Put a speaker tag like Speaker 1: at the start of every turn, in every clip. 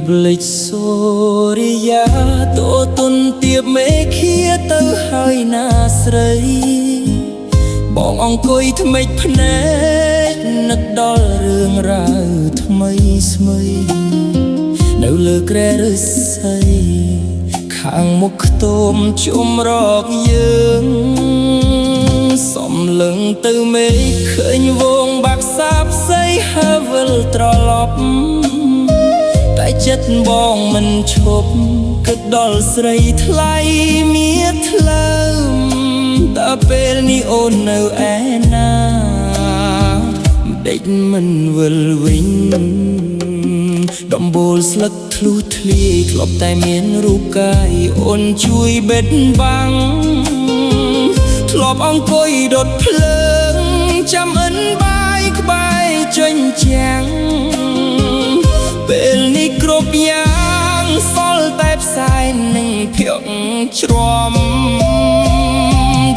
Speaker 1: บลิดโซริยาโตตุนเตียบเมเคียเตอให้นาสรบอกអង្គុយថ្មិចភ្នែកនឹកដល់រឿងរ៉ាវថ្មីស្មីនៅលើគ្រែឫស្សីខាងមុខខ្ទមជុំរកយើងសំលឹងទៅមេឃឃើញវងបាក់សាបស្អីហើវិលត្រឡប់តែចិត្តបងមិនឈប់គិតដល់ស្រីថ្លៃមៀថ្លើមតើពេលនេះអូននៅឯណាដេចមិនវិលវិញដំបូលស្លឹកធ្លុះធ្លាយធ្លាប់តែមានរូបកាយអូនជួយបិទបាំងធ្លាប់អង្គុយដុតភ្លើងចាំអិនបាយក្បែរចេញចាំងពេលនេះគ្រប់យ៉ាងសល់តែផ្សែងនឹងភាកជ្រាំ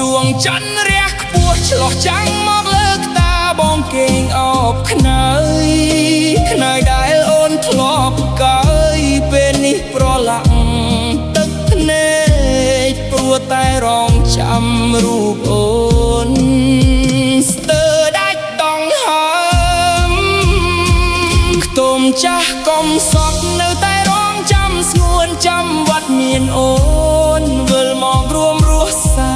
Speaker 1: ដួងច័ន្ទរះខ្ពស់ឆ្លោះចាំងមកលើកតាបងគេងអបខ្នើយដែលអូនធ្លាប់កើយពេលនេះប្រឡាក់ទឹកភ្នែកព្រោះតែរងចាំរូបអូនស្ទើរដាច់ដងហើមខ្ទមចាស់កុំសក់នៅតែរងចាំស្ងួនចាំវត្តមានអូនវិលមករួមរស់សា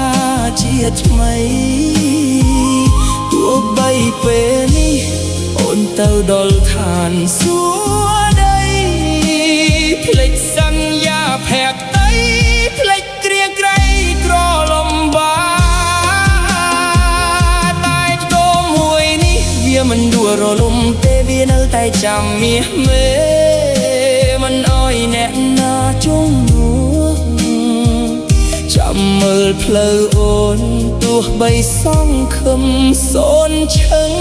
Speaker 1: ជាថ្មីទោះបីពេលនេះអូនទៅដល់ឋានសួគ៌ដីភ្លេចសន្យាភក្តីភ្លេចគ្រាក្រៃក្រលំបាតែផ្ទោមួយនេះវាមិនដួលរលំទេវានៅតែចាំមាសមេមិនអោយអ្នកណាជុំនោះចាំមើលផ្លូវអូនទោះបីសង្ឃឹមសូនឈឹង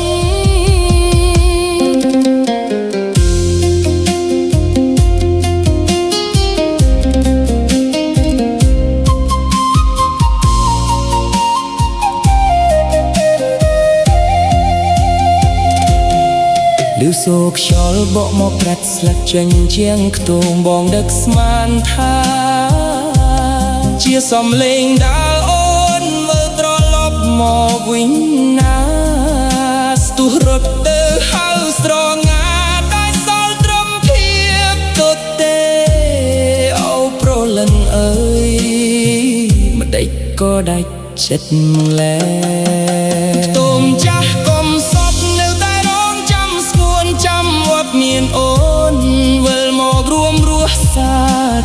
Speaker 1: លឺសូរខ្យល់បក់មកក្រាត់ស្លាក់ចេញជាងខ្ទមបងដឹកស្មានថាជាសំឡេងដើរអូនមើលត្រឡប់មកវិញណាស្ទុះរត់ទៅហៅស្រងាតែសល់ត្រឹមភាពទទេអូប្រលឹងអើយមិនដេចក៏ដាច់ចិត្តលែខ្ទមចាស់កុំសពនៅតែរងចាំស្ងួនចាំវត្តមានអូនវិលមករួមរស់សា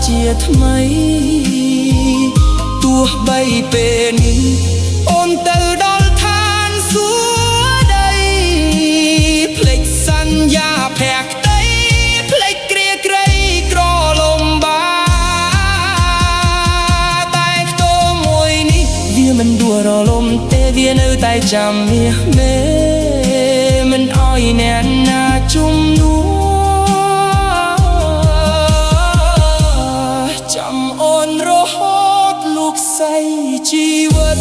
Speaker 1: ជាថ្មីទោះបីពេលនេះអូនទៅដល់ឋានសួគ៌ដីភ្លេចសន្យាភក្តីភ្លេចគ្រាក្រៃក្រលំបាតែខ្ទមមួយនេះវាមិនដួលរលំទេវានៅតែចាំមាសមេមិនអោយអ្នកណាជុំនោះចាំអូនរហូតលោកស័យជីវិត